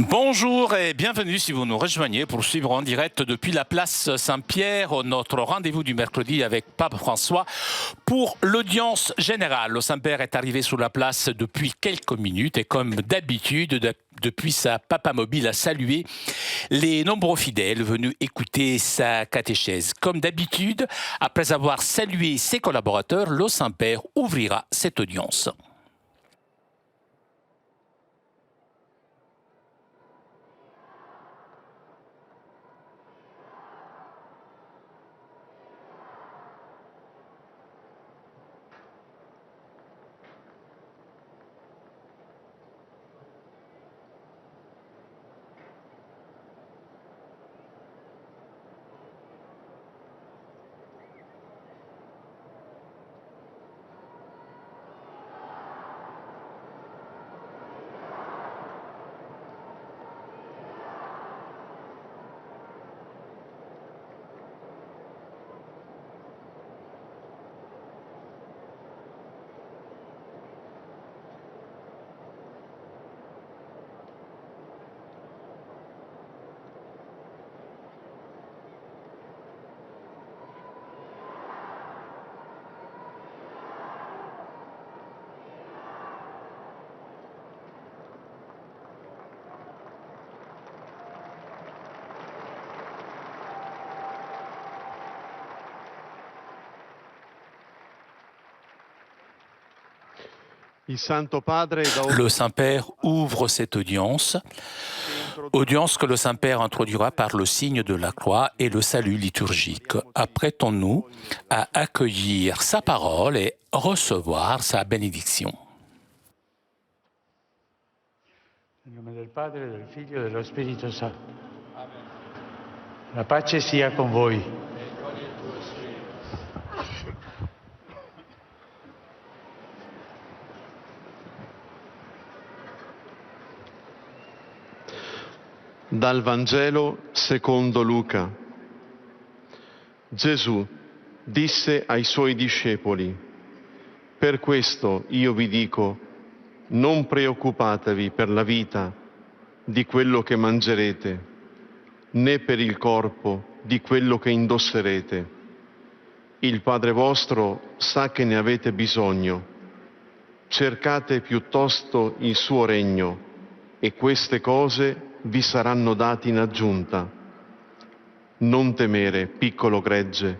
Bonjour et bienvenue si vous nous rejoignez pour suivre en direct depuis la place Saint-Pierre notre rendez-vous du mercredi avec Pape François pour l'audience générale. Le Saint-Père est arrivé sur la place depuis quelques minutes et comme d'habitude, depuis sa papamobile a salué les nombreux fidèles venus écouter sa catéchèse. Comme d'habitude, après avoir salué ses collaborateurs, le Saint-Père ouvrira cette audience. Le Saint-Père ouvre cette audience que le Saint-Père introduira par le signe de la croix et le salut liturgique. Apprêtons-nous à accueillir sa parole et recevoir sa bénédiction. Nel nome del Padre, del Figlio e dello Spirito Santo. La pace sia con voi. Dal Vangelo secondo Luca. Gesù disse ai suoi discepoli: per questo io vi dico, non preoccupatevi per la vita di quello che mangerete, né per il corpo di quello che indosserete. Il Padre vostro sa che ne avete bisogno. Cercate piuttosto il suo regno e queste cose vi saranno date in aggiunta. Non temere, piccolo gregge,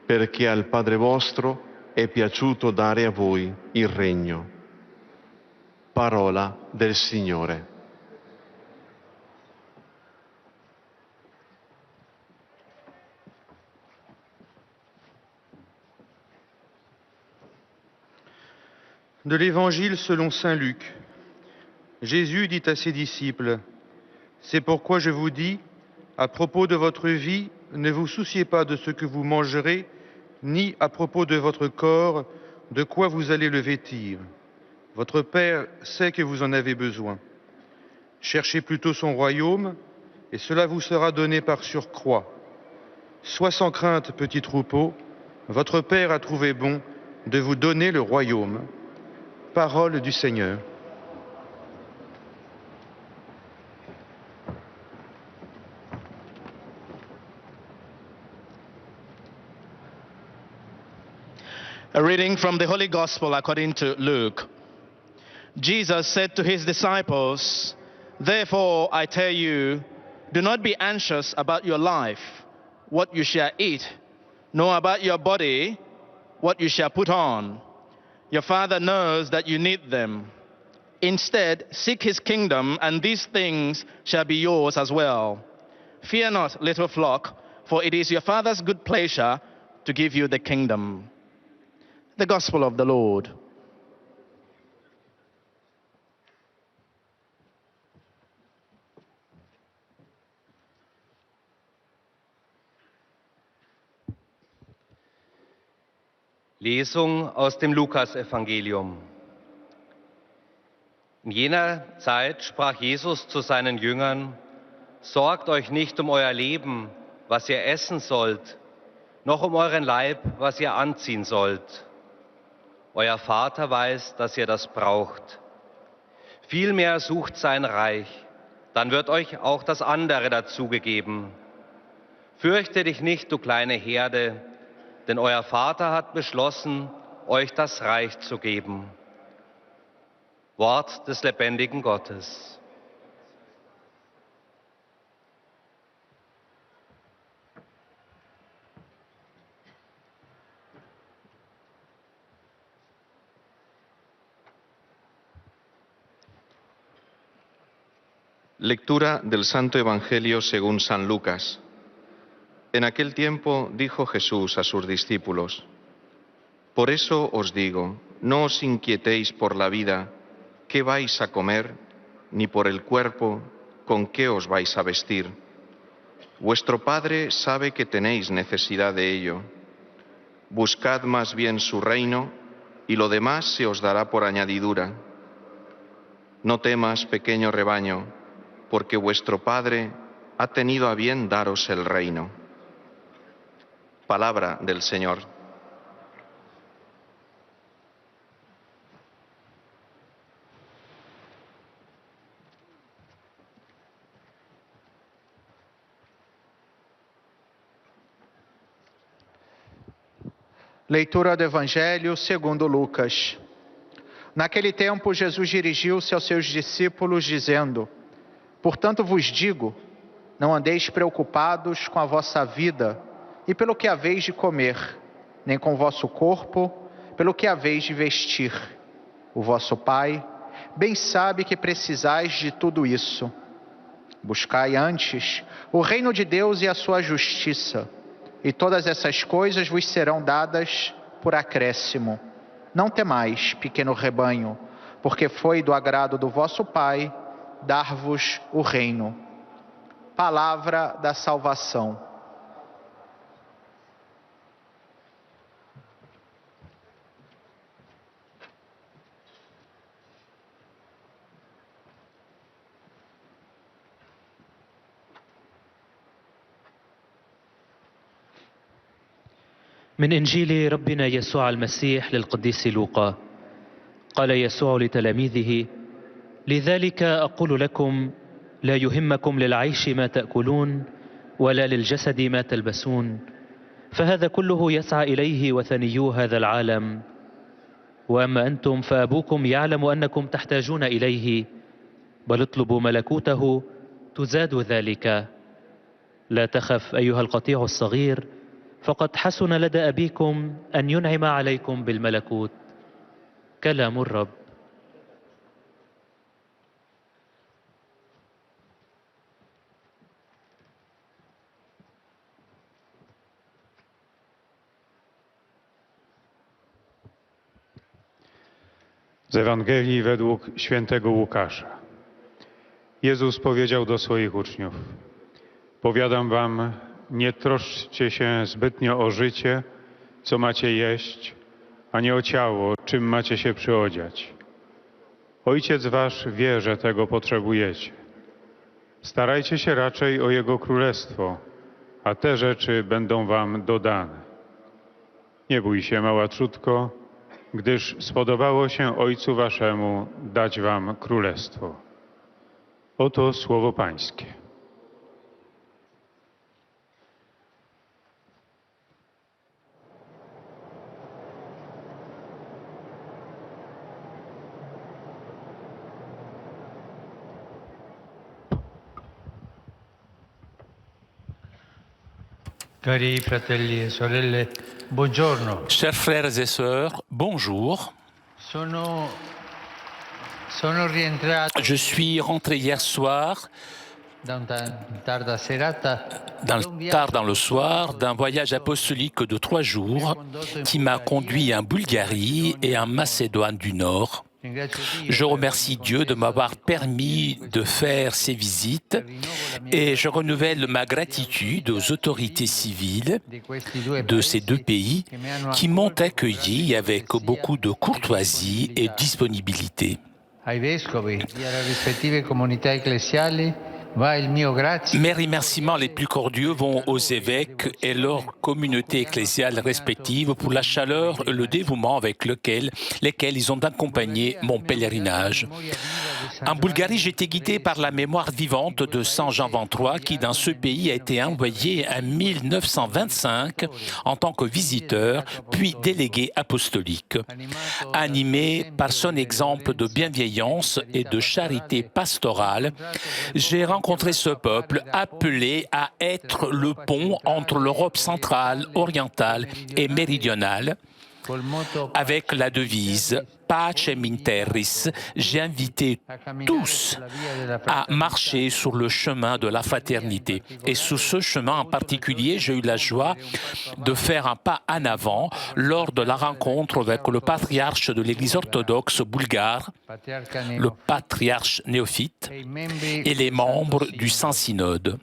perché al Padre vostro è piaciuto dare a voi il regno. Parola del Signore. De l'Évangile selon saint Luc. Jésus dit à ses disciples: c'est pourquoi je vous dis, à propos de votre vie, ne vous souciez pas de ce que vous mangerez, ni à propos de votre corps, de quoi vous allez le vêtir. Votre Père sait que vous en avez besoin. Cherchez plutôt son royaume, et cela vous sera donné par surcroît. Sois sans crainte, petit troupeau, votre Père a trouvé bon de vous donner le royaume. Parole du Seigneur. A reading from the Holy Gospel according to Luke. Jesus said to his disciples, therefore I tell you, do not be anxious about your life, what you shall eat, nor about your body, what you shall put on. Your Father knows that you need them. Instead, seek his kingdom, and these things shall be yours as well. Fear not, little flock, for it is your Father's good pleasure to give you the kingdom. The Gospel of the Lord. Lesung aus dem Lukasevangelium. In jener Zeit sprach Jesus zu seinen Jüngern: Sorgt euch nicht um euer Leben, was ihr essen sollt, noch um euren Leib, was ihr anziehen sollt. Euer Vater weiß, dass ihr das braucht. Vielmehr sucht sein Reich, dann wird euch auch das andere dazugegeben. Fürchte dich nicht, du kleine Herde, denn euer Vater hat beschlossen, euch das Reich zu geben. Wort des lebendigen Gottes. Lectura del Santo Evangelio según San Lucas. En aquel tiempo dijo Jesús a sus discípulos: Por eso os digo, no os inquietéis por la vida, qué vais a comer, ni por el cuerpo, con qué os vais a vestir. Vuestro Padre sabe que tenéis necesidad de ello. Buscad más bien su reino, y lo demás se os dará por añadidura. No temas, pequeño rebaño, porque vuestro Padre ha tenido a bien daros el reino. Palabra del Señor. Leitura do Evangelho segundo Lucas. Naquele tempo, Jesus dirigiu-se aos seus discípulos, dizendo: Portanto vos digo, não andeis preocupados com a vossa vida e pelo que haveis de comer, nem com o vosso corpo, pelo que haveis de vestir. O vosso Pai bem sabe que precisais de tudo isso. Buscai antes o reino de Deus e a sua justiça, e todas essas coisas vos serão dadas por acréscimo. Não temais, pequeno rebanho, porque foi do agrado do vosso Pai dar-vos o reino. Palavra da salvação. من إنجيل ربنا يسوع المسيح للقديس لوقا. قال يسوع لتلاميذه: لذلك أقول لكم لا يهمكم للعيش ما تأكلون ولا للجسد ما تلبسون، فهذا كله يسعى إليه وثنيو هذا العالم. وأما أنتم فأبوكم يعلم أنكم تحتاجون إليه، بل اطلبوا ملكوته تزاد ذلك. لا تخف أيها القطيع الصغير، فقد حسن لدى أبيكم أن ينعم عليكم بالملكوت. كلام الرب. Z Ewangelii według świętego Łukasza. Jezus powiedział do swoich uczniów: Powiadam wam, nie troszczcie się zbytnio o życie, co macie jeść, a nie o ciało, czym macie się przyodziać. Ojciec wasz wie, że tego potrzebujecie. Starajcie się raczej o Jego Królestwo, a te rzeczy będą wam dodane. Nie bój się, mała trzódko, gdyż spodobało się Ojcu waszemu dać wam Królestwo. Oto słowo Pańskie. Cari fratelli e sorelle, buongiorno. Chers frères et sœurs, bonjour. Sono rientrato Je suis rentré hier soir, da una tarda serata tard dans le soir, d'un voyage apostolique de 3 jours qui m'a conduit en Bulgarie et en Macédoine du Nord. Je remercie Dieu de m'avoir permis de faire ces visites et je renouvelle ma gratitude aux autorités civiles de ces 2 pays qui m'ont accueilli avec beaucoup de courtoisie et disponibilité. ai vescovi e alle rispettive comunità ecclesiali Mes remerciements les plus cordiaux vont aux évêques et leurs communautés ecclésiales respectives pour la chaleur et le dévouement avec lesquels ils ont accompagné mon pèlerinage. En Bulgarie, j'ai été guidé par la mémoire vivante de Saint Jean XXIII qui, dans ce pays, a été envoyé en 1925 en tant que visiteur, puis délégué apostolique. Animé par son exemple de bienveillance et de charité pastorale, j'ai rencontré ce peuple appelé à être le pont entre l'Europe centrale, orientale et méridionale, avec la devise « Pacem in terris », j'ai invité tous à marcher sur le chemin de la fraternité. Et sur ce chemin en particulier, j'ai eu la joie de faire un pas en avant lors de la rencontre avec le patriarche de l'Église orthodoxe bulgare, le patriarche néophyte, et les membres du Saint-Synode.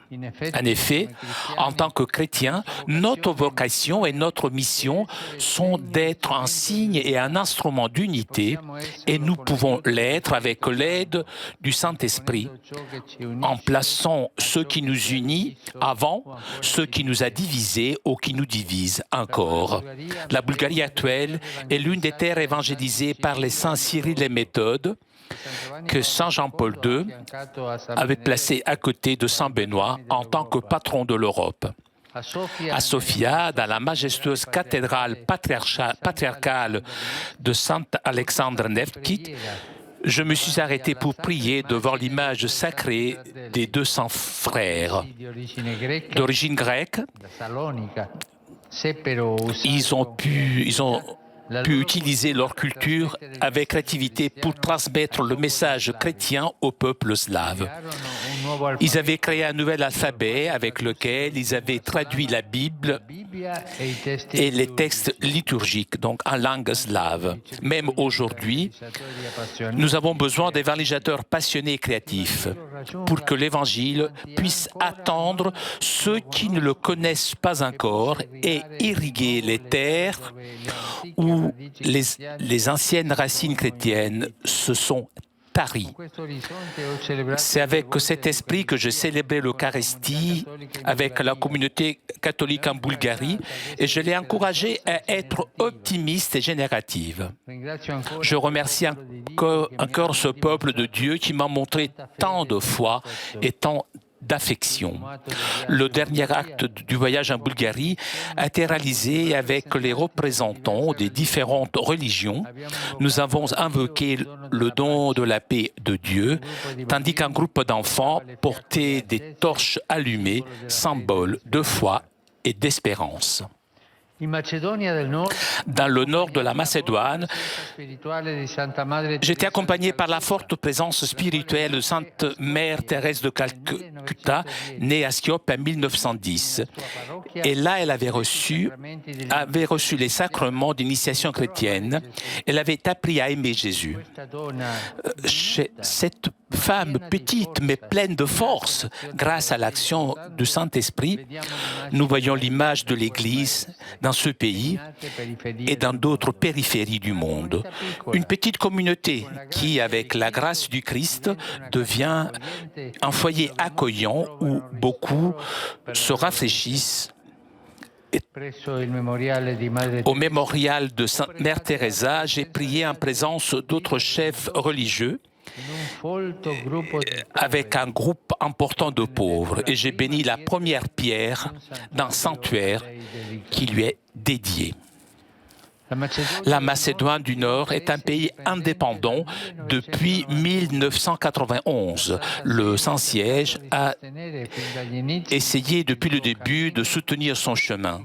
En effet, en tant que chrétiens, notre vocation et notre mission sont d'être un signe et un instrument d'unité, et nous pouvons l'être avec l'aide du Saint-Esprit, en plaçant ce qui nous unit avant ce qui nous a divisés ou qui nous divise encore. La Bulgarie actuelle est l'une des terres évangélisées par les saints Cyril et Méthode, que Saint Jean-Paul II avait placé à côté de Saint Benoît en tant que patron de l'Europe. À Sofia, dans la majestueuse cathédrale patriarcale de Saint-Alexandre Nevski, je me suis arrêté pour prier devant l'image sacrée des 200 frères. D'origine grecque, ils ont pu utiliser leur culture avec créativité pour transmettre le message chrétien au peuple slave. Ils avaient créé un nouvel alphabet avec lequel ils avaient traduit la Bible et les textes liturgiques, donc en langue slave. Même aujourd'hui, nous avons besoin d'évangélisateurs passionnés et créatifs pour que l'Évangile puisse attendre ceux qui ne le connaissent pas encore et irriguer les terres où les anciennes racines chrétiennes se sont taries. C'est avec cet esprit que je célébrais l'Eucharistie avec la communauté catholique en Bulgarie et je l'ai encouragée à être optimiste et générative. Je remercie encore ce peuple de Dieu qui m'a montré tant de foi et tant d'affection. Le dernier acte du voyage en Bulgarie a été réalisé avec les représentants des différentes religions. Nous avons invoqué le don de la paix de Dieu, tandis qu'un groupe d'enfants portait des torches allumées, symbole de foi et d'espérance. Dans le nord de la Macédoine, j'étais accompagné par la forte présence spirituelle de Sainte Mère Thérèse de Calcutta, née à Skopje en 1910. Et là, elle avait reçu les sacrements d'initiation chrétienne. Elle avait appris à aimer Jésus. Cette femme petite mais pleine de force, grâce à l'action du Saint-Esprit, nous voyons l'image de l'Église dans ce pays et dans d'autres périphéries du monde. Une petite communauté qui, avec la grâce du Christ, devient un foyer accueillant où beaucoup se rafraîchissent. Au mémorial de Sainte Mère Teresa, j'ai prié en présence d'autres chefs religieux avec un groupe important de pauvres et j'ai béni la première pierre d'un sanctuaire qui lui est dédié. La Macédoine du Nord est un pays indépendant depuis 1991. Le Saint-Siège a essayé depuis le début de soutenir son chemin.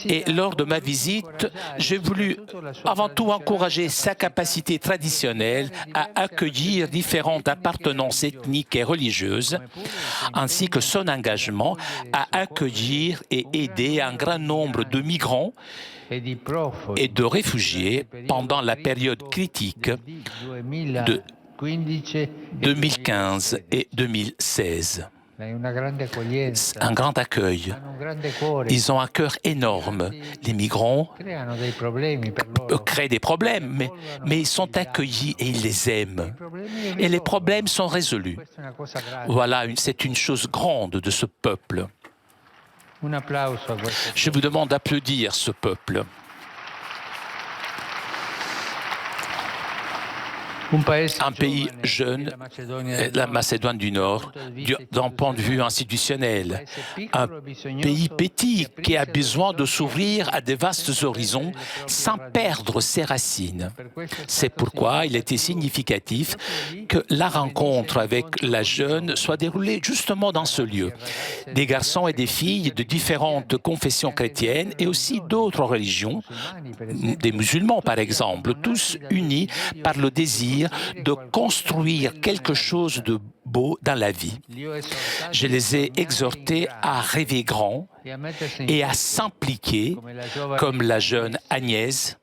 Et lors de ma visite, j'ai voulu avant tout encourager sa capacité traditionnelle à accueillir différentes appartenances ethniques et religieuses, ainsi que son engagement à accueillir et aider un grand nombre de migrants et de réfugiés pendant la période critique de 2015 et 2016. un grand accueil. Ils ont un cœur énorme. Les migrants créent des problèmes, mais ils sont accueillis et ils les aiment. Et les problèmes sont résolus. Voilà, c'est une chose grande de ce peuple. Je vous demande d'applaudir ce peuple. Un pays jeune, la Macédoine du Nord, d'un point de vue institutionnel. Un pays petit qui a besoin de s'ouvrir à des vastes horizons sans perdre ses racines. C'est pourquoi il était significatif que la rencontre avec la jeune soit déroulée justement dans ce lieu. Des garçons et des filles de différentes confessions chrétiennes et aussi d'autres religions, des musulmans par exemple, tous unis par le désir de construire quelque chose de beau dans la vie. Je les ai exhortés à rêver grand et à s'impliquer comme la jeune Agnès,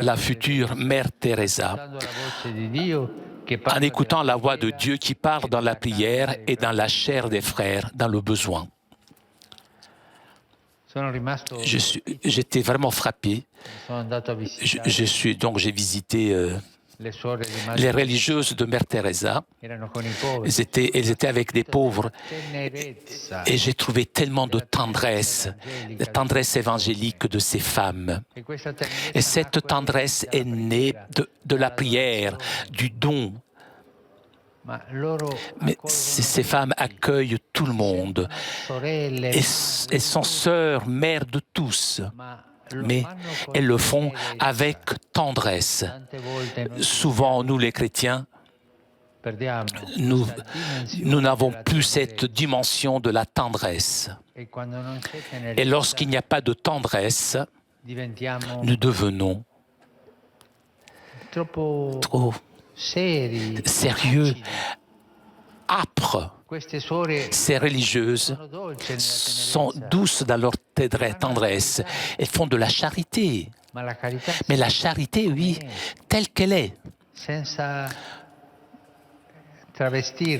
la future mère Teresa, en écoutant la voix de Dieu qui parle dans la prière et dans la chair des frères, dans le besoin. J'étais vraiment frappé. J'ai visité les religieuses de Mère Teresa. Elles étaient avec des pauvres. Et j'ai trouvé tellement de tendresse, la tendresse évangélique de ces femmes. Et cette tendresse est née de la prière, du don. Mais ces femmes accueillent tout le monde et sont sœurs, mères de tous. Mais elles le font avec tendresse. Souvent, nous les chrétiens, nous n'avons plus cette dimension de la tendresse. Et lorsqu'il n'y a pas de tendresse, nous devenons trop sérieux, âpres. Ces religieuses sont douces dans leur tendresse. Elles font de la charité. Mais la charité, oui, telle qu'elle est.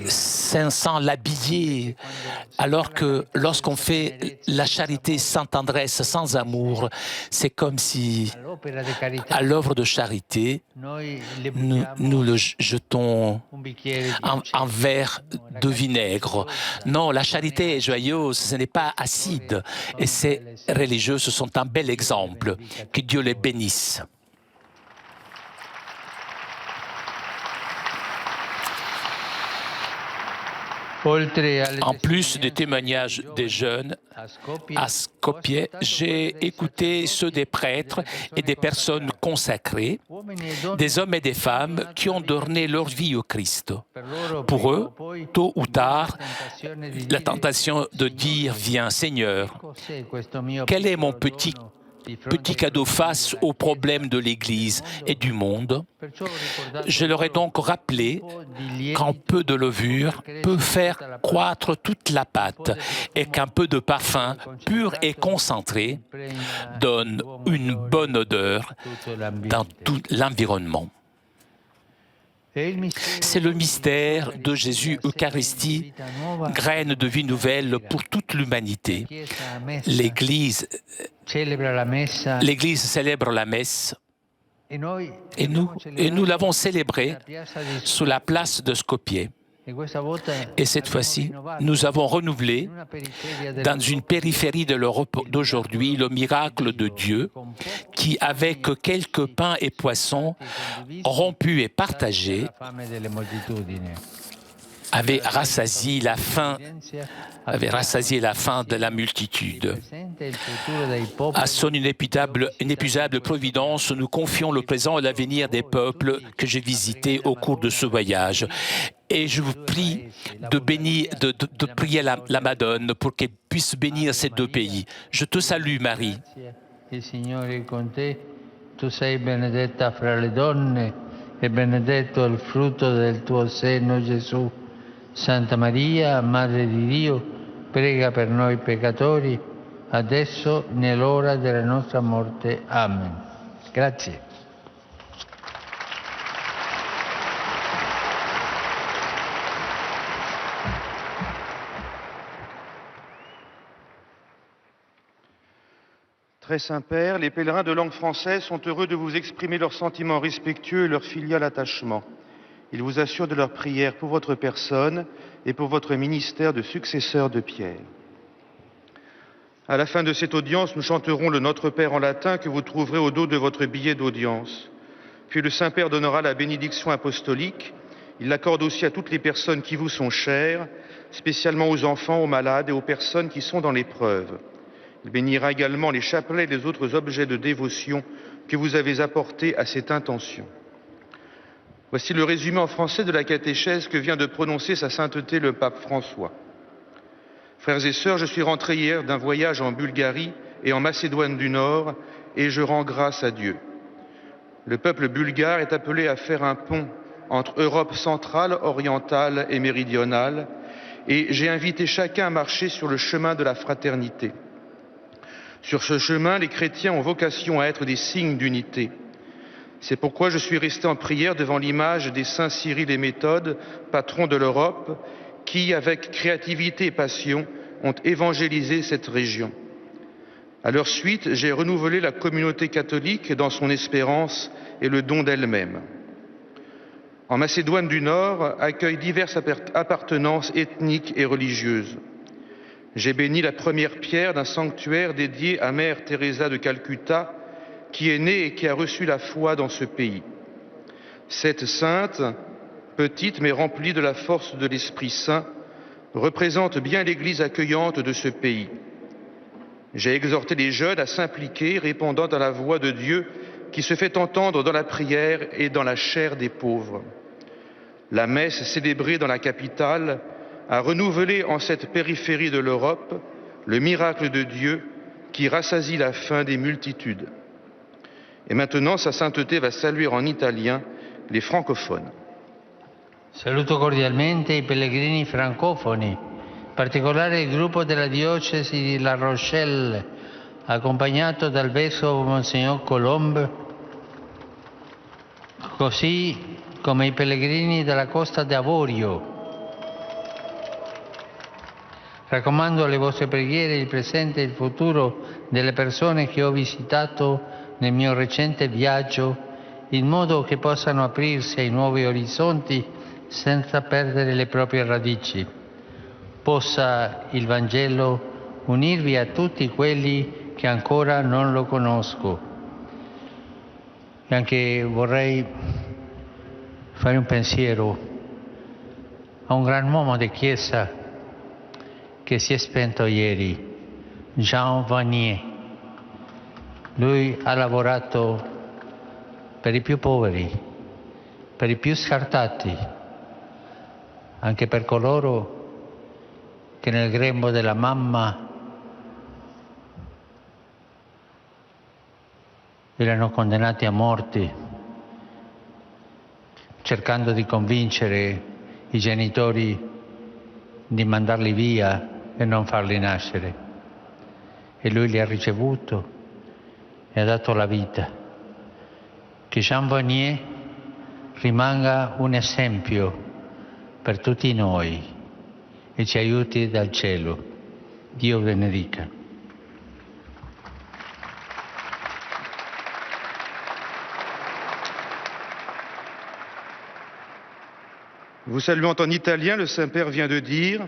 Sans l'habiller, alors que lorsqu'on fait la charité sans tendresse, sans amour, c'est comme si, à l'œuvre de charité, nous le jetons un verre de vinaigre. Non, la charité est joyeuse, ce n'est pas acide. Et ces religieuses sont un bel exemple. Que Dieu les bénisse. En plus des témoignages des jeunes, à Skopje, j'ai écouté ceux des prêtres et des personnes consacrées, des hommes et des femmes qui ont donné leur vie au Christ. Pour eux, tôt ou tard, la tentation de dire « Viens, Seigneur, quel est mon petit cadeau face aux problèmes de l'Église et du monde ?» Je leur ai donc rappelé qu'un peu de levure peut faire croître toute la pâte et qu'un peu de parfum pur et concentré donne une bonne odeur dans tout l'environnement. C'est le mystère de Jésus Eucharistie, graine de vie nouvelle pour toute l'humanité. L'Église célèbre la messe et nous l'avons célébrée sous la place de Skopje. Et cette fois-ci, nous avons renouvelé dans une périphérie de l'Europe d'aujourd'hui le miracle de Dieu qui, avec quelques pains et poissons rompus et partagés, avait rassasié la faim de la multitude. À son inépuisable providence, nous confions le présent et l'avenir des peuples que j'ai visités au cours de ce voyage. Et je vous prie de prier la Madone pour qu'elle puisse bénir ces deux pays. Je te salue, Marie. Il Signore è con te, tu sei benedetta fra le donne e benedetto il frutto del tuo seno, Gesù. Santa Maria, Madre di Dio, prega per noi peccatori, adesso nell'ora della nostra morte. Amen. Grazie. Très Saint-Père, les pèlerins de langue française sont heureux de vous exprimer leurs sentiments respectueux et leur filial attachement. Ils vous assurent de leur prière pour votre personne et pour votre ministère de successeur de Pierre. À la fin de cette audience, nous chanterons le Notre Père en latin que vous trouverez au dos de votre billet d'audience. Puis le Saint-Père donnera la bénédiction apostolique. Il l'accorde aussi à toutes les personnes qui vous sont chères, spécialement aux enfants, aux malades et aux personnes qui sont dans l'épreuve. Il bénira également les chapelets et les autres objets de dévotion que vous avez apportés à cette intention. Voici le résumé en français de la catéchèse que vient de prononcer sa sainteté le pape François. Frères et sœurs, je suis rentré hier d'un voyage en Bulgarie et en Macédoine du Nord et je rends grâce à Dieu. Le peuple bulgare est appelé à faire un pont entre Europe centrale, orientale et méridionale et j'ai invité chacun à marcher sur le chemin de la fraternité. Sur ce chemin, les chrétiens ont vocation à être des signes d'unité. C'est pourquoi je suis resté en prière devant l'image des saints Cyril et Méthode, patrons de l'Europe, qui, avec créativité et passion, ont évangélisé cette région. À leur suite, j'ai renouvelé la communauté catholique dans son espérance et le don d'elle-même. En Macédoine du Nord, accueille diverses appartenances ethniques et religieuses. J'ai béni la première pierre d'un sanctuaire dédié à Mère Teresa de Calcutta, qui est née et qui a reçu la foi dans ce pays. Cette sainte, petite mais remplie de la force de l'Esprit Saint, représente bien l'Église accueillante de ce pays. J'ai exhorté les jeunes à s'impliquer, répondant à la voix de Dieu qui se fait entendre dans la prière et dans la chair des pauvres. La messe célébrée dans la capitale a renouvelé en cette périphérie de l'Europe le miracle de Dieu qui rassasie la faim des multitudes. Et maintenant, sa sainteté va saluer en italien les francophones. Saluto cordialmente i pellegrini francofoni, in particolare il gruppo della diocesi di La Rochelle, accompagnato dal vescovo Monsignor Colombe, così come i pellegrini della Costa d'Avorio. Raccomando alle vostre preghiere il presente e il futuro delle persone che ho visitato nel mio recente viaggio, in modo che possano aprirsi ai nuovi orizzonti senza perdere le proprie radici. Possa il Vangelo unirvi a tutti quelli che ancora non lo conosco. E anche vorrei fare un pensiero a un gran uomo di Chiesa che si è spento ieri, Jean Vanier. Lui ha lavorato per i più poveri, per i più scartati, anche per coloro che nel grembo della mamma erano condannati a morte, cercando di convincere i genitori di mandarli via e non farli nascere. E lui li ha ricevuto e ha dato la vita. Che Jean Vanier rimanga un esempio per tutti noi e ci aiuti dal cielo. Dio benedica. Vous saluant en italien, le Saint-Père vient de dire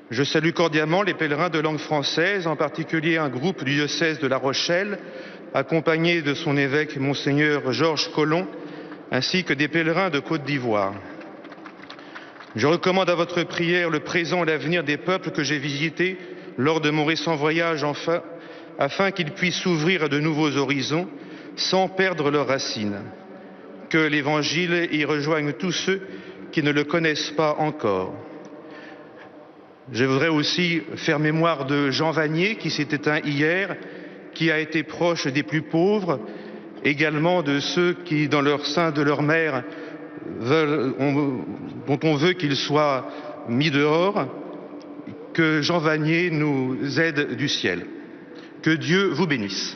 « Je salue cordialement les pèlerins de langue française, en particulier un groupe du diocèse de La Rochelle, accompagné de son évêque Monseigneur Georges Collomb, ainsi que des pèlerins de Côte d'Ivoire. Je recommande à votre prière le présent et l'avenir des peuples que j'ai visités lors de mon récent voyage afin qu'ils puissent s'ouvrir à de nouveaux horizons sans perdre leurs racines. Que l'Évangile y rejoigne tous ceux qui ne le connaissent pas encore. Je voudrais aussi faire mémoire de Jean Vanier, qui s'est éteint hier, qui a été proche des plus pauvres, également de ceux qui, dans leur sein de leur mère, dont on veut qu'ils soient mis dehors. Que Jean Vanier nous aide du ciel. Que Dieu vous bénisse.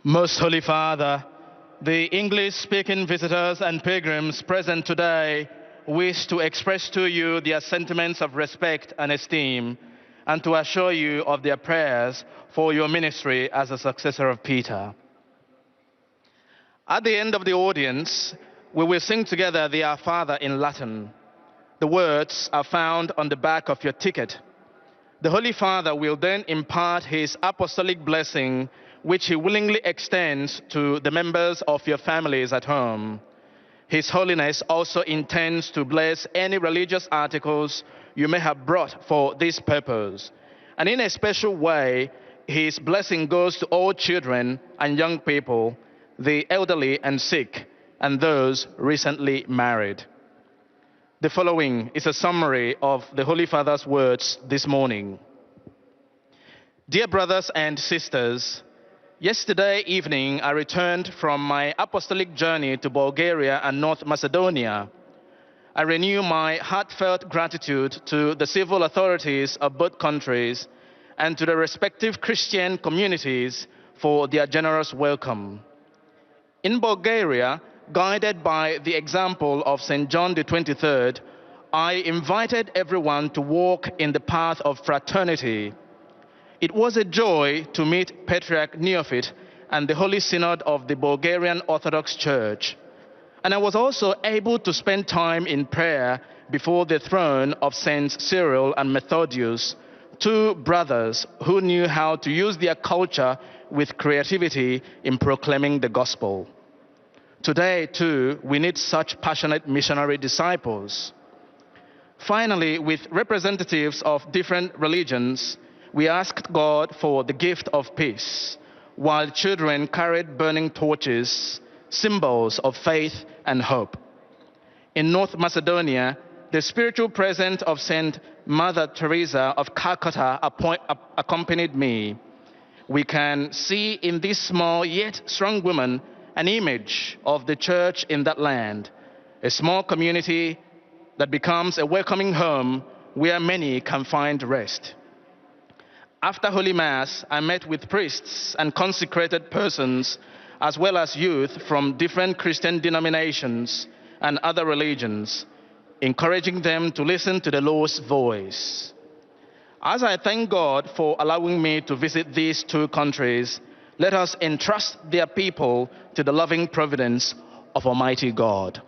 Most Holy Father, the English-speaking visitors and pilgrims present today wish to express to you their sentiments of respect and esteem, and to assure you of their prayers for your ministry as a successor of Peter. At the end of the audience, we will sing together the Our Father in Latin. The words are found on the back of your ticket. The Holy Father will then impart his apostolic blessing, which he willingly extends to the members of your families at home. His Holiness also intends to bless any religious articles you may have brought for this purpose. And in a special way, his blessing goes to all children and young people, the elderly and sick, and those recently married. The following is a summary of the Holy Father's words this morning. Dear brothers and sisters, yesterday evening I returned from my apostolic journey to Bulgaria and North Macedonia. I renew my heartfelt gratitude to the civil authorities of both countries and to the respective Christian communities for their generous welcome. In Bulgaria, guided by the example of St. John the 23rd, I invited everyone to walk in the path of fraternity. It was a joy to meet Patriarch Neophyte and the Holy Synod of the Bulgarian Orthodox Church. And I was also able to spend time in prayer before the throne of Saints Cyril and Methodius, two brothers who knew how to use their culture with creativity in proclaiming the gospel. Today, too, we need such passionate missionary disciples. Finally, with representatives of different religions, we asked God for the gift of peace, while children carried burning torches, symbols of faith and hope. In North Macedonia, the spiritual presence of Saint Mother Teresa of Calcutta accompanied me. We can see in this small yet strong woman an image of the church in that land, a small community that becomes a welcoming home where many can find rest. After Holy Mass, I met with priests and consecrated persons, as well as youth from different Christian denominations and other religions, encouraging them to listen to the Lord's voice. As I thank God for allowing me to visit these two countries, let us entrust their people to the loving providence of Almighty God.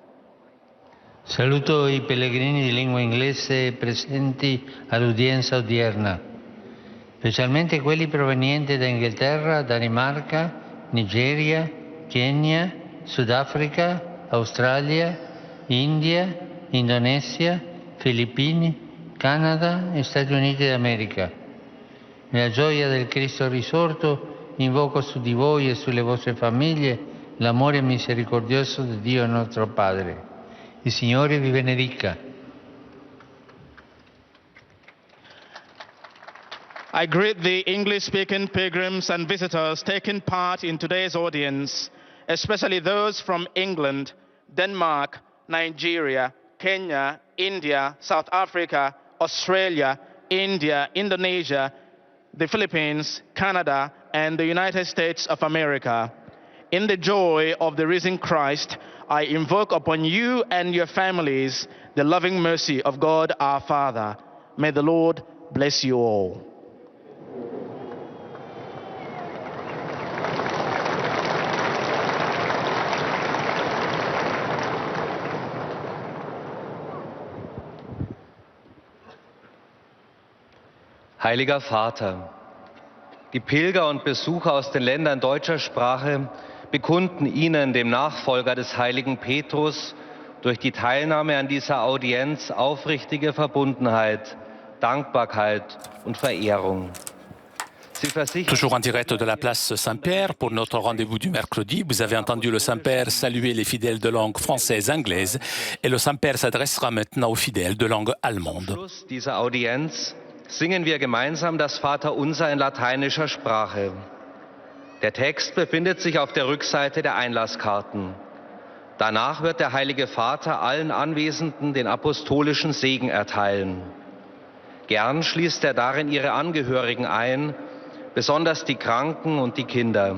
Saluto I pellegrini di lingua inglese presenti all'udienza odierna, specialmente quelli provenienti da Inghilterra, Danimarca, Nigeria, Kenya, Sudafrica, Australia, India, Indonesia, Filippine, Canada e Stati Uniti d'America. Nella gioia del Cristo risorto invoco su di voi e sulle vostre famiglie l'amore misericordioso di Dio nostro Padre. Il Signore vi benedica. I greet the English-speaking pilgrims and visitors taking part in today's audience, especially those from England, Denmark, Nigeria, Kenya, India, South Africa, Australia, India, Indonesia, the Philippines, Canada, and the United States of America. In the joy of the risen Christ, I invoke upon you and your families the loving mercy of God our Father. May the Lord bless you all. Heiliger Vater, die Pilger und Besucher aus den Ländern deutscher Sprache bekunden Ihnen, dem Nachfolger des heiligen Petrus, durch die Teilnahme an dieser Audienz aufrichtige Verbundenheit, Dankbarkeit und Verehrung. Toujours en direct de la place Saint-Pierre pour notre rendez-vous du mercredi. Vous avez entendu le Saint-Père saluer les fidèles de langue française, anglaise, et le Saint-Père s'adressera maintenant aux fidèles de langue allemande. Am Schluss dieser Audienz singen wir gemeinsam das Vaterunser in lateinischer Sprache. Der Text befindet sich auf der Rückseite der Einlasskarten. Danach wird der Heilige Vater allen Anwesenden den apostolischen Segen erteilen. Gern schließt er darin ihre Angehörigen ein, besonders die Kranken und die Kinder.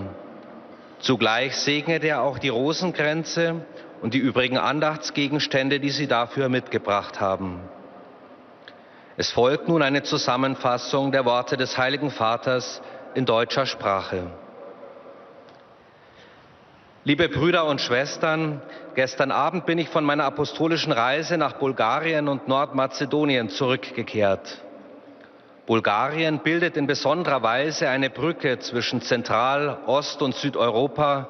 Zugleich segnete er auch die Rosenkränze und die übrigen Andachtsgegenstände, die Sie dafür mitgebracht haben. Es folgt nun eine Zusammenfassung der Worte des Heiligen Vaters in deutscher Sprache. Liebe Brüder und Schwestern, gestern Abend bin ich von meiner apostolischen Reise nach Bulgarien und Nordmazedonien zurückgekehrt. Bulgarien bildet in besonderer Weise eine Brücke zwischen Zentral-, Ost- und Südeuropa.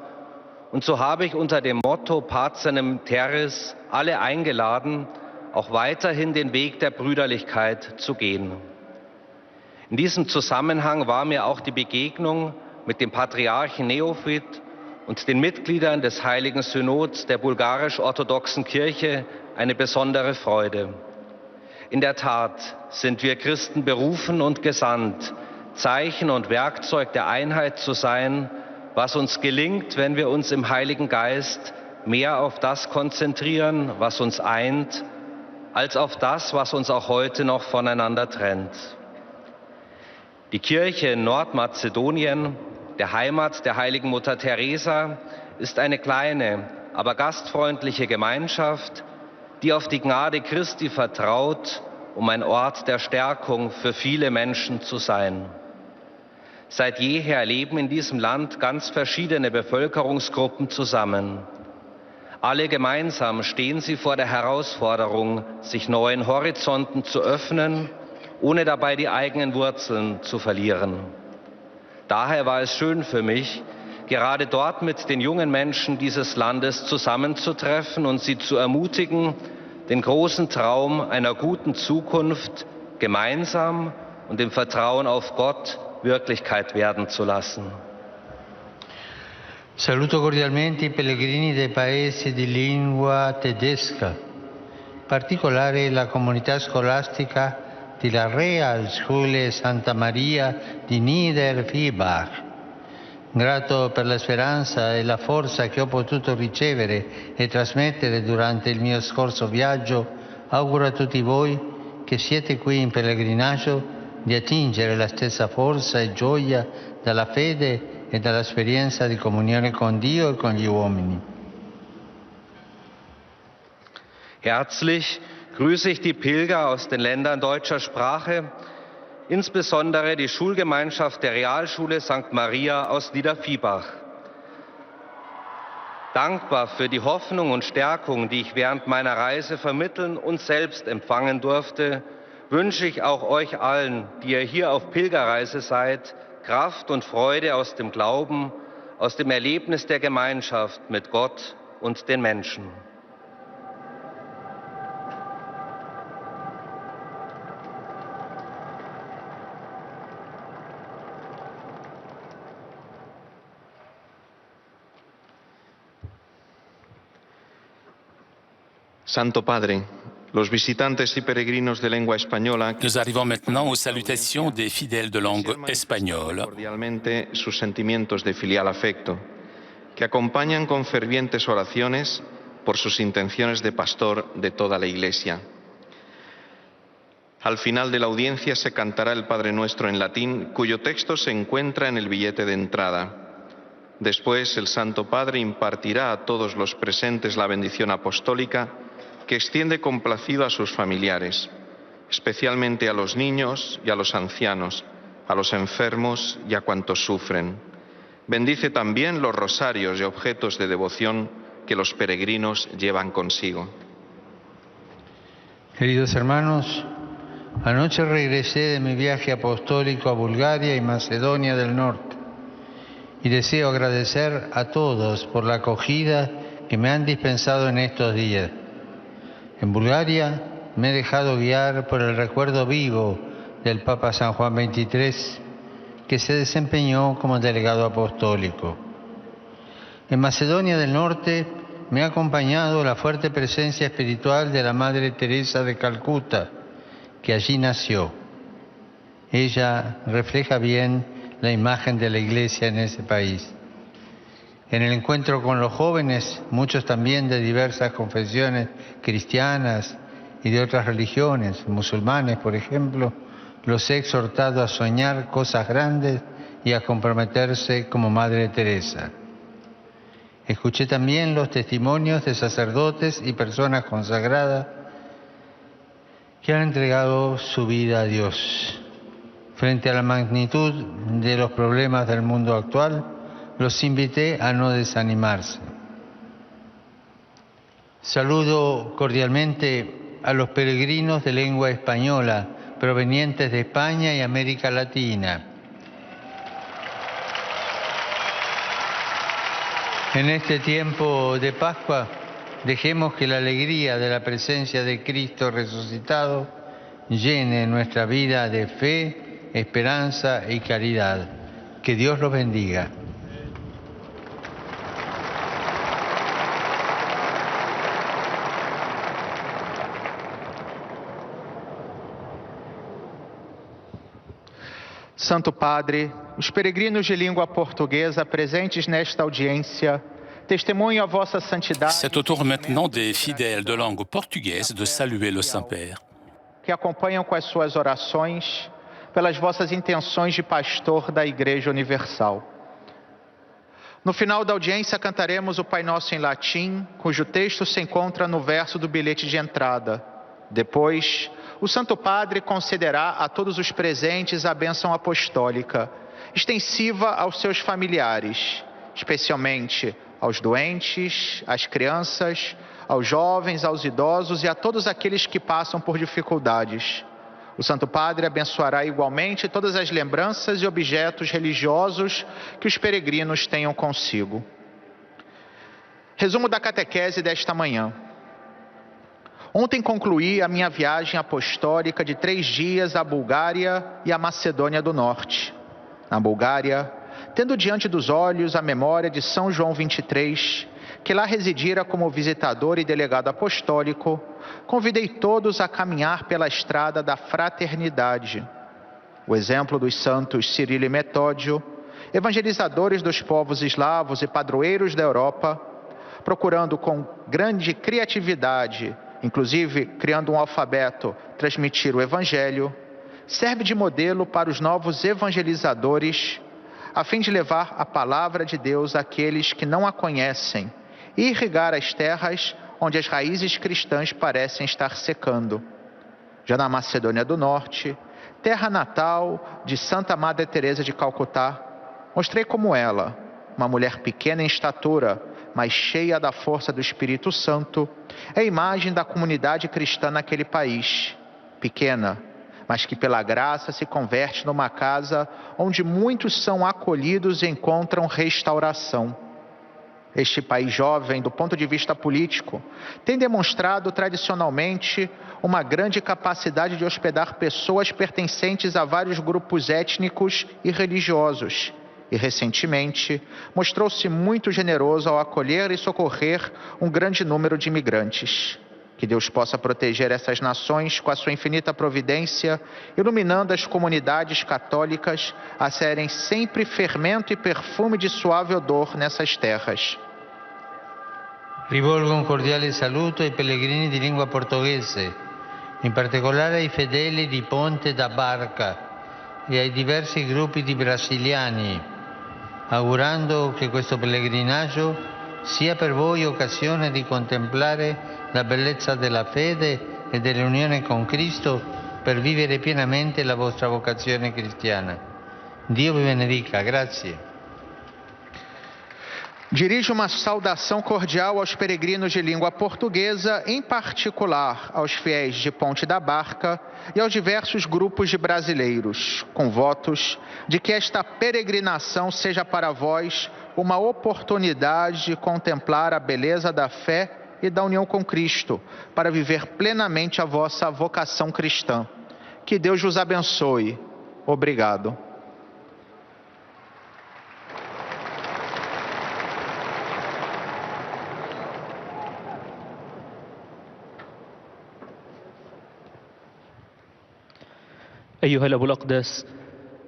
Und so habe ich unter dem Motto Pacem Terris alle eingeladen, auch weiterhin den Weg der Brüderlichkeit zu gehen. In diesem Zusammenhang war mir auch die Begegnung mit dem Patriarchen Neophit und den Mitgliedern des Heiligen Synods der bulgarisch-orthodoxen Kirche eine besondere Freude. In der Tat sind wir Christen berufen und gesandt, Zeichen und Werkzeug der Einheit zu sein, was uns gelingt, wenn wir uns im Heiligen Geist mehr auf das konzentrieren, was uns eint, als auf das, was uns auch heute noch voneinander trennt. Die Kirche in Nordmazedonien, der Heimat der heiligen Mutter Teresa, ist eine kleine, aber gastfreundliche Gemeinschaft, die auf die Gnade Christi vertraut, um ein Ort der Stärkung für viele Menschen zu sein. Seit jeher leben in diesem Land ganz verschiedene Bevölkerungsgruppen zusammen. Alle gemeinsam stehen sie vor der Herausforderung, sich neuen Horizonten zu öffnen, ohne dabei die eigenen Wurzeln zu verlieren. Daher war es schön für mich, gerade dort mit den jungen Menschen dieses Landes zusammenzutreffen und sie zu ermutigen, den großen Traum einer guten Zukunft gemeinsam und im Vertrauen auf Gott Wirklichkeit werden zu lassen. Saluto cordialmente i pellegrini dei paesi di lingua tedesca, in particolare la comunità scolastica della Realschule Santa Maria di Niederviehbach. Grato per la speranza e la forza che ho potuto ricevere e trasmettere durante il mio scorso viaggio, auguro a tutti voi che siete qui in pellegrinaggio di attingere la stessa forza e gioia dalla fede e dall'esperienza di comunione con Dio e con gli uomini. Herzlich grüße ich die Pilger aus den Ländern deutscher Sprache, insbesondere die Schulgemeinschaft der Realschule St. Maria aus Niederviehbach. Dankbar für die Hoffnung und Stärkung, die ich während meiner Reise vermitteln und selbst empfangen durfte, wünsche ich auch euch allen, die ihr hier auf Pilgerreise seid, Kraft und Freude aus dem Glauben, aus dem Erlebnis der Gemeinschaft mit Gott und den Menschen. Santo Padre, los visitantes y peregrinos de lengua española Nous arrivons maintenant aux salutations des fidèles de langue espagnole. cordialmente sus sentimientos de filial afecto, que acompañan con fervientes oraciones por sus intenciones de pastor de toda la Iglesia. Al final de la audiencia se cantará el Padre Nuestro en latín, cuyo texto se encuentra en el billete de entrada. Después, el Santo Padre impartirá a todos los presentes la bendición apostólica que extiende complacido a sus familiares, especialmente a los niños y a los ancianos, a los enfermos y a cuantos sufren. Bendice también los rosarios y objetos de devoción que los peregrinos llevan consigo. Queridos hermanos, anoche regresé de mi viaje apostólico a Bulgaria y Macedonia del Norte y deseo agradecer a todos por la acogida que me han dispensado en estos días. En Bulgaria me he dejado guiar por el recuerdo vivo del Papa San Juan XXIII, que se desempeñó como delegado apostólico. En Macedonia del Norte me ha acompañado la fuerte presencia espiritual de la Madre Teresa de Calcuta, que allí nació. Ella refleja bien la imagen de la Iglesia en ese país. En el encuentro con los jóvenes, muchos también de diversas confesiones cristianas y de otras religiones, musulmanes por ejemplo, los he exhortado a soñar cosas grandes y a comprometerse como Madre Teresa. Escuché también los testimonios de sacerdotes y personas consagradas que han entregado su vida a Dios. Frente a la magnitud de los problemas del mundo actual, los invité a no desanimarse. Saludo cordialmente a los peregrinos de lengua española provenientes de España y América Latina. En este tiempo de Pascua, dejemos que la alegría de la presencia de Cristo resucitado llene nuestra vida de fe, esperanza y caridad. Que Dios los bendiga. Santo Padre, os peregrinos de língua portuguesa presentes nesta audiência testemunham a vossa santidade. C'est au tour maintenant des fidèles de langue portugaise de saluer le Saint-Père. Que acompanham com as suas orações pelas vossas intenções de pastor da Igreja Universal. No final da audiência cantaremos o Pai Nosso em latim, cujo texto se encontra no verso do bilhete de entrada. Depois, o Santo Padre concederá a todos os presentes a bênção apostólica, extensiva aos seus familiares, especialmente aos doentes, às crianças, aos jovens, aos idosos e a todos aqueles que passam por dificuldades. O Santo Padre abençoará igualmente todas as lembranças e objetos religiosos que os peregrinos tenham consigo. Resumo da catequese desta manhã. Ontem concluí a minha viagem apostólica de 3 dias à Bulgária e à Macedônia do Norte. Na Bulgária, tendo diante dos olhos a memória de São João 23, que lá residira como visitador e delegado apostólico, convidei todos a caminhar pela estrada da fraternidade. O exemplo dos santos Cirilo e Metódio, evangelizadores dos povos eslavos e padroeiros da Europa, procurando com grande criatividade, inclusive criando um alfabeto, transmitir o Evangelho, serve de modelo para os novos evangelizadores, a fim de levar a palavra de Deus àqueles que não a conhecem e irrigar as terras onde as raízes cristãs parecem estar secando. Já na Macedônia do Norte, terra natal de Santa Madre Teresa de Calcutá, mostrei como ela, uma mulher pequena em estatura, mas cheia da força do Espírito Santo, é a imagem da comunidade cristã naquele país, pequena, mas que pela graça se converte numa casa onde muitos são acolhidos e encontram restauração. Este país jovem, do ponto de vista político, tem demonstrado tradicionalmente uma grande capacidade de hospedar pessoas pertencentes a vários grupos étnicos e religiosos, e recentemente mostrou-se muito generoso ao acolher e socorrer um grande número de imigrantes. Que Deus possa proteger essas nações com a sua infinita providência, iluminando as comunidades católicas a serem sempre fermento e perfume de suave odor nessas terras. Rivolgo un cordiale saluto ai pellegrini di lingua portoghese, in particolare ai fedeli di Ponte da Barca e ai diversi gruppi di brasiliani, augurando che questo pellegrinaggio sia per voi occasione di contemplare la bellezza della fede e dell'unione con Cristo per vivere pienamente la vostra vocazione cristiana. Dio vi benedica, grazie. Dirijo uma saudação cordial aos peregrinos de língua portuguesa, em particular aos fiéis de Ponte da Barca e aos diversos grupos de brasileiros, com votos de que esta peregrinação seja para vós uma oportunidade de contemplar a beleza da fé e da união com Cristo, para viver plenamente a vossa vocação cristã. Que Deus vos abençoe. Obrigado. أيها الأب الأقدس،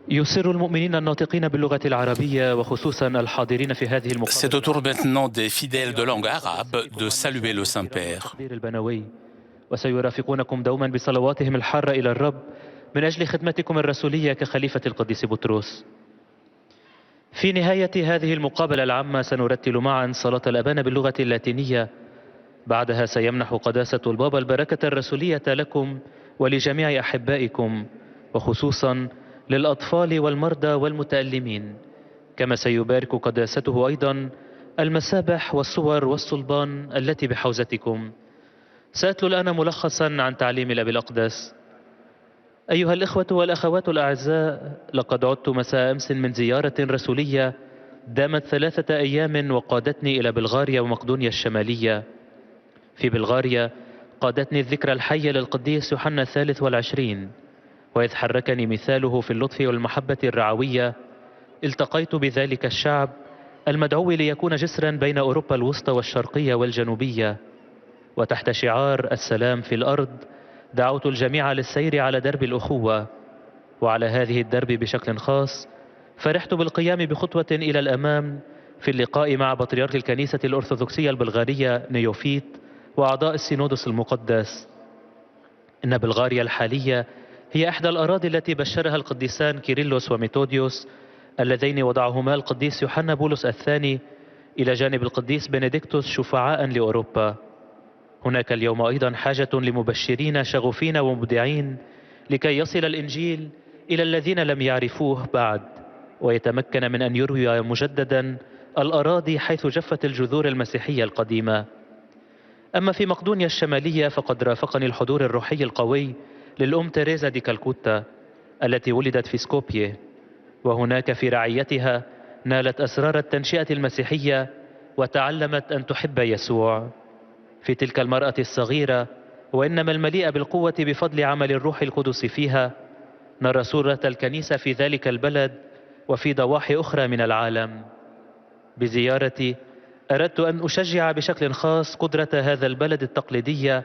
يسر المؤمنين الناطقين باللغة العربية وخصوصا الحاضرين في هذه المقابلة. C'est au tour maintenant des fidèles de langue arabe de saluer le Saint-Père. البنوي وسيرافقونكم دوما بصلواتهم الحارة إلى الرب من أجل خدمتكم الرسولية كخليفة القديس بطرس. في نهاية هذه المقابلة العامة سنرتل معا صلاة الأبانا باللغة اللاتينية. بعدها سيمنح قداسة البابا البركة الرسولية لكم ولجميع أحبائكم، وخصوصا للأطفال والمرضى والمتألمين، كما سيبارك قداسته أيضا المسابح والصور والصلبان التي بحوزتكم. سأتلو الآن ملخصا عن تعليم الأب الأقدس. أيها الإخوة والأخوات الأعزاء، لقد عدت مساء أمس من زيارة رسولية دامت 3 أيام وقادتني إلى بلغاريا ومقدونيا الشمالية. في بلغاريا قادتني الذكرى الحية للقديس يوحنا الثالث والعشرين، وإذ حركني مثاله في اللطف والمحبة الرعوية التقيت بذلك الشعب المدعو ليكون جسرا بين أوروبا الوسطى والشرقية والجنوبية. وتحت شعار السلام في الأرض دعوت الجميع للسير على درب الأخوة. وعلى هذه الدرب بشكل خاص فرحت بالقيام بخطوة إلى الأمام في اللقاء مع بطريرك الكنيسة الأرثوذكسية البلغارية نيوفيت وأعضاء السينودوس المقدس. إن بلغاريا الحالية هي إحدى الأراضي التي بشرها القديسان كيرلس وميثوديوس اللذين وضعهما القديس يوحنا بولس الثاني إلى جانب القديس بنديكتوس شفعاء لأوروبا. هناك اليوم أيضا حاجة لمبشرين شغوفين ومبدعين لكي يصل الإنجيل إلى الذين لم يعرفوه بعد، ويتمكن من أن يروي مجددا الأراضي حيث جفت الجذور المسيحية القديمة. أما في مقدونيا الشمالية فقد رافقني الحضور الروحي القوي للأم تيريزا دي كالكوتا التي ولدت في سكوبيه، وهناك في رعيتها نالت أسرار التنشئة المسيحية وتعلمت أن تحب يسوع. في تلك المرأة الصغيرة وإنما المليئة بالقوة بفضل عمل الروح القدس فيها نرى صورة الكنيسة في ذلك البلد وفي ضواحي أخرى من العالم. بزيارتي أردت أن أشجع بشكل خاص قدرة هذا البلد التقليدية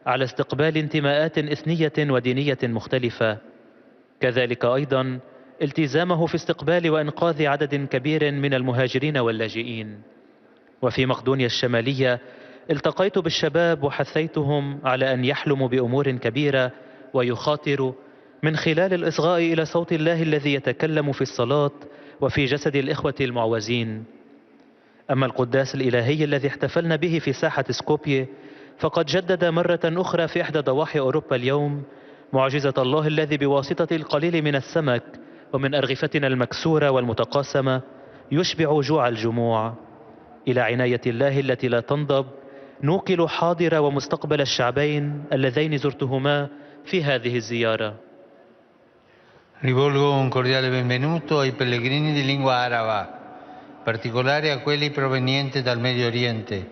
على استقبال انتماءات إثنية ودينية مختلفة، كذلك أيضا التزامه في استقبال وإنقاذ عدد كبير من المهاجرين واللاجئين. وفي مقدونيا الشمالية التقيت بالشباب وحثيتهم على أن يحلموا بأمور كبيرة ويخاطروا من خلال الإصغاء إلى صوت الله الذي يتكلم في الصلاة وفي جسد الإخوة المعوزين. أما القداس الإلهي الذي احتفلنا به في ساحة سكوبيه فقد جدد مرة أخرى في إحدى ضواحي أوروبا اليوم معجزة الله الذي بواسطة القليل من السمك ومن أرغفتنا المكسورة والمتقاسمة يشبع جوع الجموع. إلى عناية الله التي لا تنضب نوكل حاضر ومستقبل الشعبين اللذين زرتهما في هذه الزيارة. Rivolgo un cordiale benvenuto ai pellegrini di lingua araba, in particolare a quelli provenienti dal Medio Oriente.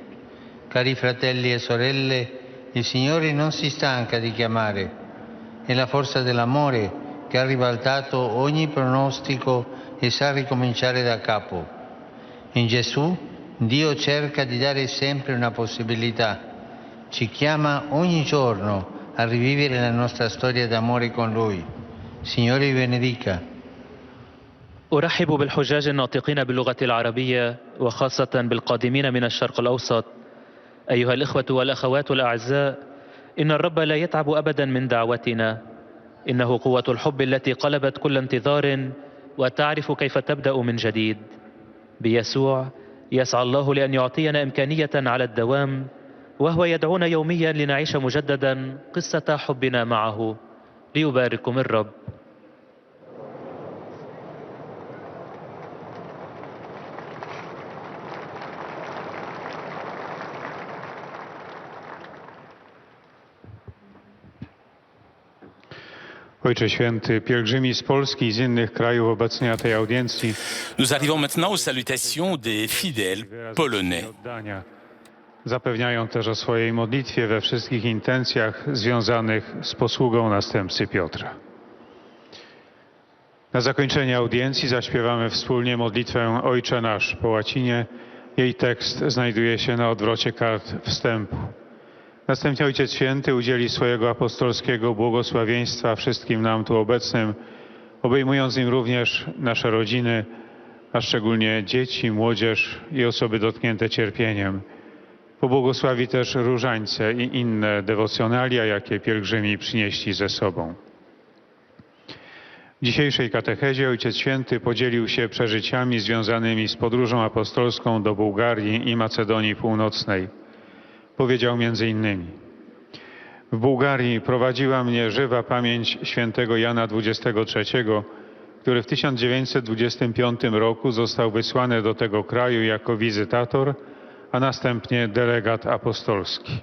Cari fratelli e sorelle, il Signore non si stanca di chiamare. È la forza dell'amore che ha ribaltato ogni pronostico e sa ricominciare da capo. In Gesù Dio cerca di dare sempre una possibilità. Ci chiama ogni giorno a rivivere la nostra storia d'amore con Lui. Signore vi benedica. أرحب بالحجاج الناطقين باللغة العربية وخاصة بالقادمين من الشرق الأوسط. أيها الإخوة والأخوات الأعزاء، إن الرب لا يتعب أبدا من دعوتنا. إنه قوة الحب التي قلبت كل انتظار وتعرف كيف تبدأ من جديد. بيسوع يسعى الله لأن يعطينا إمكانية على الدوام، وهو يدعونا يوميا لنعيش مجددا قصة حبنا معه. ليبارككم الرب. Ojcze Święty, pielgrzymi z Polski i z innych krajów obecni na tej audiencji Nous arrivons maintenant aux salutations des fidèles polonais. oddania zapewniają też o swojej modlitwie we wszystkich intencjach związanych z posługą następcy Piotra. Na zakończenie audiencji zaśpiewamy wspólnie modlitwę Ojcze Nasz po łacinie. Jej tekst znajduje się na odwrocie kart wstępu. Następnie Ojciec Święty udzieli swojego apostolskiego błogosławieństwa wszystkim nam tu obecnym, obejmując nim również nasze rodziny, a szczególnie dzieci, młodzież i osoby dotknięte cierpieniem. Pobłogosławi też różańce i inne dewocjonalia, jakie pielgrzymi przynieśli ze sobą. W dzisiejszej katechezie Ojciec Święty podzielił się przeżyciami związanymi z podróżą apostolską do Bułgarii i Macedonii Północnej. Powiedział m.in. W Bułgarii prowadziła mnie żywa pamięć świętego Jana XXIII, który w 1925 roku został wysłany do tego kraju jako wizytator, a następnie delegat apostolski.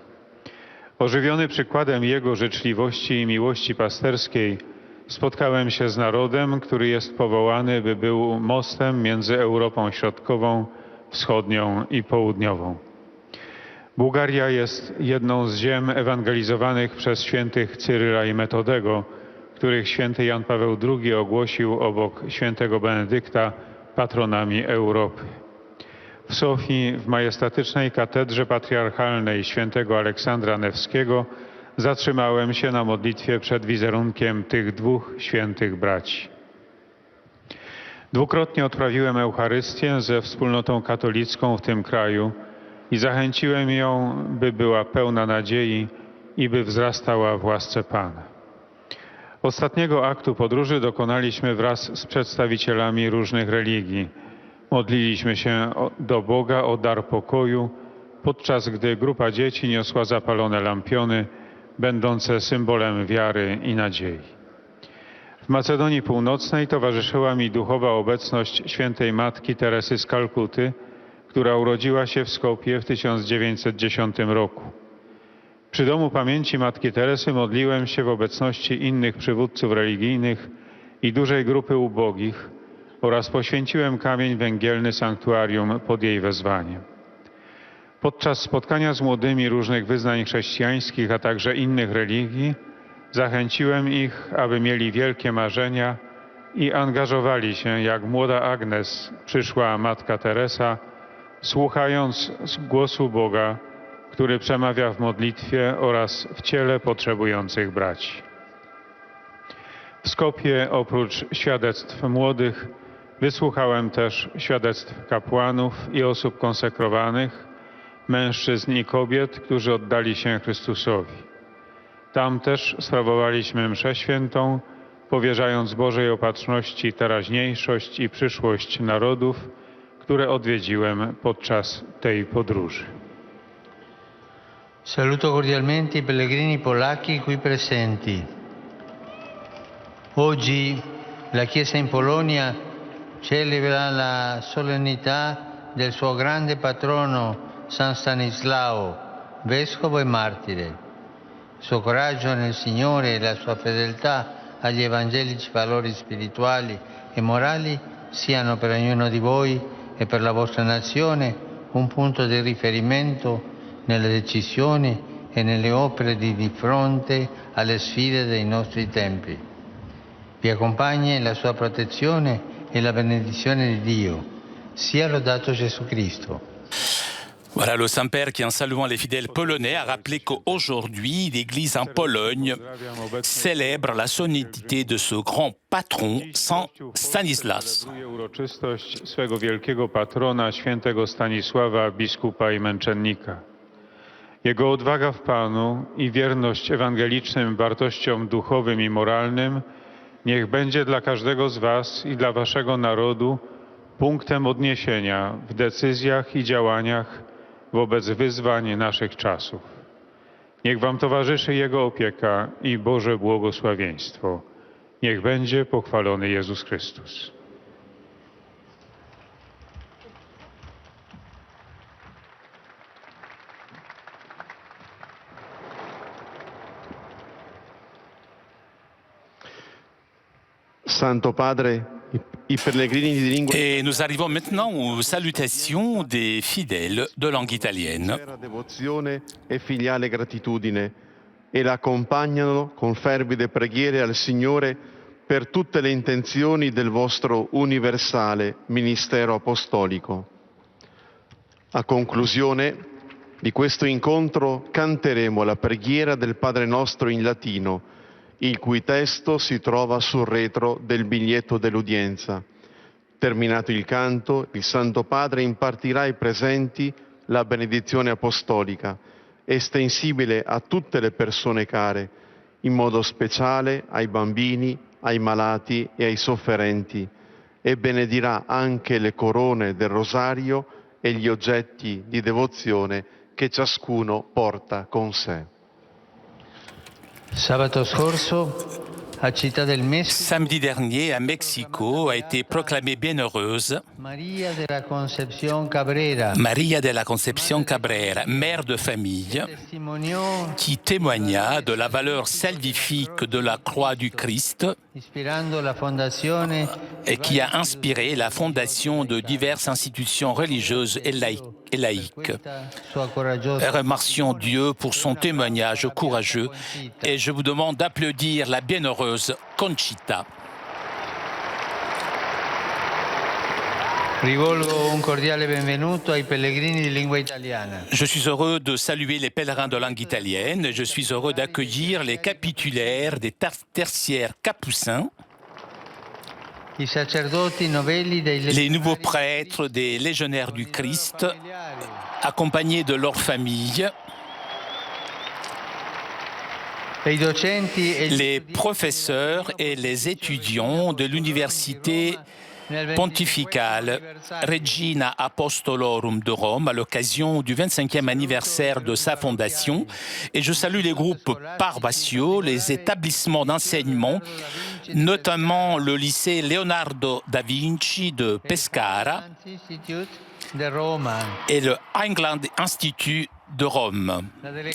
Ożywiony przykładem jego życzliwości i miłości pasterskiej, spotkałem się z narodem, który jest powołany, by był mostem między Europą Środkową, Wschodnią i Południową. Bułgaria jest jedną z ziem ewangelizowanych przez świętych Cyryla i Metodego, których święty Jan Paweł II ogłosił obok świętego Benedykta patronami Europy. W Sofii, w majestatycznej katedrze patriarchalnej świętego Aleksandra Newskiego, zatrzymałem się na modlitwie przed wizerunkiem tych dwóch świętych braci. Dwukrotnie odprawiłem Eucharystię ze wspólnotą katolicką w tym kraju i zachęciłem ją, by była pełna nadziei i by wzrastała w łasce Pana. Ostatniego aktu podróży dokonaliśmy wraz z przedstawicielami różnych religii. Modliliśmy się do Boga o dar pokoju, podczas gdy grupa dzieci niosła zapalone lampiony, będące symbolem wiary i nadziei. W Macedonii Północnej towarzyszyła mi duchowa obecność świętej Matki Teresy z Kalkuty, która urodziła się w Skopje w 1910 roku. Przy Domu Pamięci Matki Teresy modliłem się w obecności innych przywódców religijnych i dużej grupy ubogich oraz poświęciłem kamień węgielny sanktuarium pod jej wezwaniem. Podczas spotkania z młodymi różnych wyznań chrześcijańskich, a także innych religii, zachęciłem ich, aby mieli wielkie marzenia i angażowali się, jak młoda Agnes, przyszła Matka Teresa, słuchając głosu Boga, który przemawia w modlitwie oraz w ciele potrzebujących braci. W Skopje oprócz świadectw młodych wysłuchałem też świadectw kapłanów i osób konsekrowanych, mężczyzn i kobiet, którzy oddali się Chrystusowi. Tam też sprawowaliśmy mszę świętą, powierzając Bożej Opatrzności teraźniejszość i przyszłość narodów, które odwiedziłem podczas tej podróży. Saluto cordialmente i pellegrini polacchi qui presenti. Oggi la Chiesa in Polonia celebra la solennità del suo grande patrono San Stanislao, vescovo e martire. Il suo coraggio nel Signore e la sua fedeltà agli evangelici valori spirituali e morali siano per ognuno di voi e per la vostra nazione un punto di riferimento nelle decisioni e nelle opere di fronte alle sfide dei nostri tempi. Vi accompagni la sua protezione e la benedizione di Dio. Sia lodato Gesù Cristo. Voilà le Saint-Père qui, en saluant les fidèles polonais, a rappelé qu'aujourd'hui, l'Église en Pologne célèbre la solennité de ce grand patron, Saint Stanislas. Uroczystość swego wielkiego patrona, świętego Stanisława, biskupa i męczennika. Jego odwaga w Panu i wierność ewangelicznym wartościom duchowym i moralnym niech będzie dla każdego z was i dla waszego narodu punktem odniesienia w decyzjach i działaniach wobec wyzwań naszych czasów. Niech wam towarzyszy Jego opieka i Boże błogosławieństwo. Niech będzie pochwalony Jezus Chrystus. Santo Padre, i pellegrini di lingua Et nous arrivons maintenant aux salutations des fidèles de langue italienne. devozione e filiale gratitudine e la accompagnano con fervide preghiere al Signore per tutte le intenzioni del vostro universale ministero apostolico. A conclusione di questo incontro canteremo la preghiera del Padre nostro in latino, il cui testo si trova sul retro del biglietto dell'udienza. Terminato il canto, il Santo Padre impartirà ai presenti la benedizione apostolica, estensibile a tutte le persone care, in modo speciale ai bambini ai malati e ai sofferenti e benedirà anche le corone del rosario e gli oggetti di devozione che ciascuno porta con sé. Sabato scorso a Città del Messico, Samedi dernier, à Mexico, a été proclamée bienheureuse Maria della Concepción Cabrera, Maria della Concepción Cabrera, mère de famille, testimoniò qui témoigna de la valeur salvifique de la croix du Christ ispirando la fondazione et qui a inspiré la fondation de diverses institutions religieuses et laïques. sua coraggiosa Remercions Dieu pour son témoignage courageux et je vous demande d'applaudir la bienheureuse Conchita. Rivolgo un cordiale benvenuto ai pellegrini di lingua italiana. Je suis heureux de saluer les pèlerins de langue italienne et je suis heureux d'accueillir les capitulaires des tertiaires capucins, I sacerdoti novelli dei les nouveaux prêtres des légionnaires du Christ, accompagnés de leurs familles, i docenti e les professeurs et les étudiants de l'université pontificale Regina Apostolorum de Rome à l'occasion du 25e anniversaire de sa fondation. Et je salue les groupes paroissiaux, les établissements d'enseignement, notamment le lycée Leonardo da Vinci de Pescara de Roma, et le England Institute de Rome.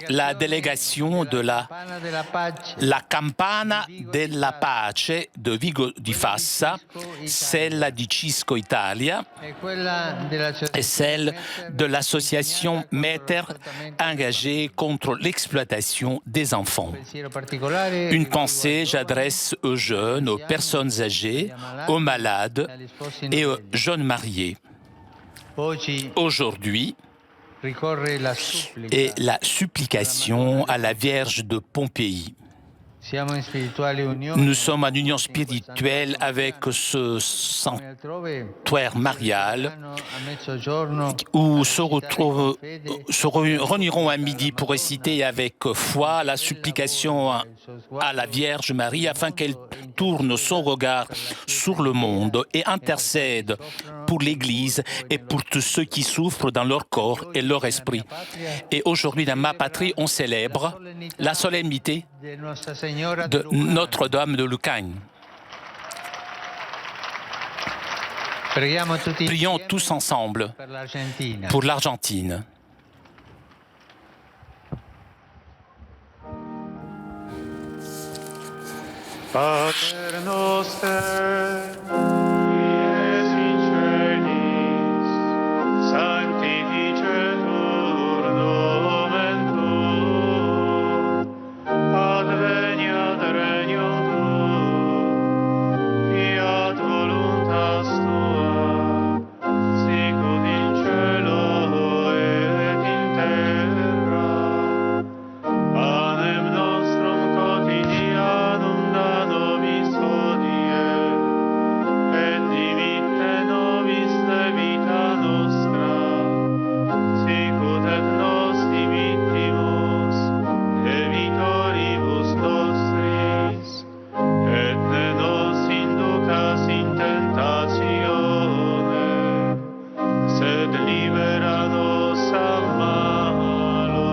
La délégation de la Campana della Pace de Vigo di Fassa, celle di Cisco Italia et celle de l'association Meter engagée contre l'exploitation des enfants. Une pensée j'adresse aux jeunes, aux personnes âgées, aux malades et aux jeunes mariés. Aujourd'hui, et la supplication à la Vierge de Pompéi. Nous sommes en union spirituelle avec ce sanctuaire marial où se réuniront à midi pour réciter avec foi la supplication à la Vierge Marie afin qu'elle tourne son regard sur le monde et intercède pour l'Église et pour tous ceux qui souffrent dans leur corps et leur esprit. Et aujourd'hui, dans ma patrie, on célèbre la solennité de Notre-Dame de Lucagne. Prions tous ensemble pour l'Argentine. Pater noster, qui es in celis, sanctificetur nomen tuum, adveniat regnum tuum, fiat voluntas tua, sicut in cielo et in terra. Panem nostrum quotidianum da nobis hodie, et dimitte nobis debita nostra, sicut et nos dimittimus debitoribus nostris, et ne nos inducas in tentatione, sed libera nos a malo.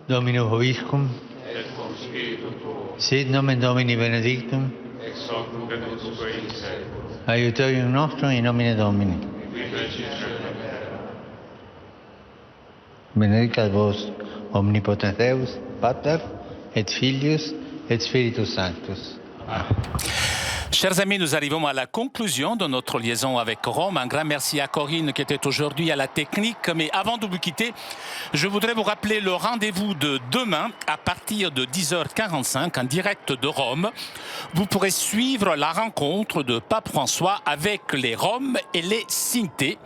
Domino Vobiscum, Et cum spiritu tuo, sit nomen Domini benedictum, ex hoc nunc et usque in seculum, aiutorium nostrum in nomine Domini. qui feci cielo et terra. Benedicat vos omnipotens Deus, Pater, et Filius, et Spiritus Sanctus. Chers amis, nous arrivons à la conclusion de notre liaison avec Rome. Un grand merci à Corinne qui était aujourd'hui à la technique. Mais avant de vous quitter, je voudrais vous rappeler le rendez-vous de demain à partir de 10h45 en direct de Rome. Vous pourrez suivre la rencontre de Pape François avec les Roms et les Cintés.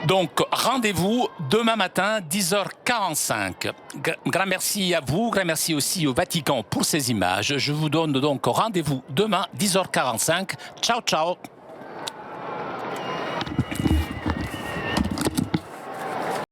Donc, rendez-vous demain matin, 10h45. Grand merci à vous, grand merci aussi au Vatican pour ces images. Je vous donne donc rendez-vous demain, 10h45. Ciao, ciao.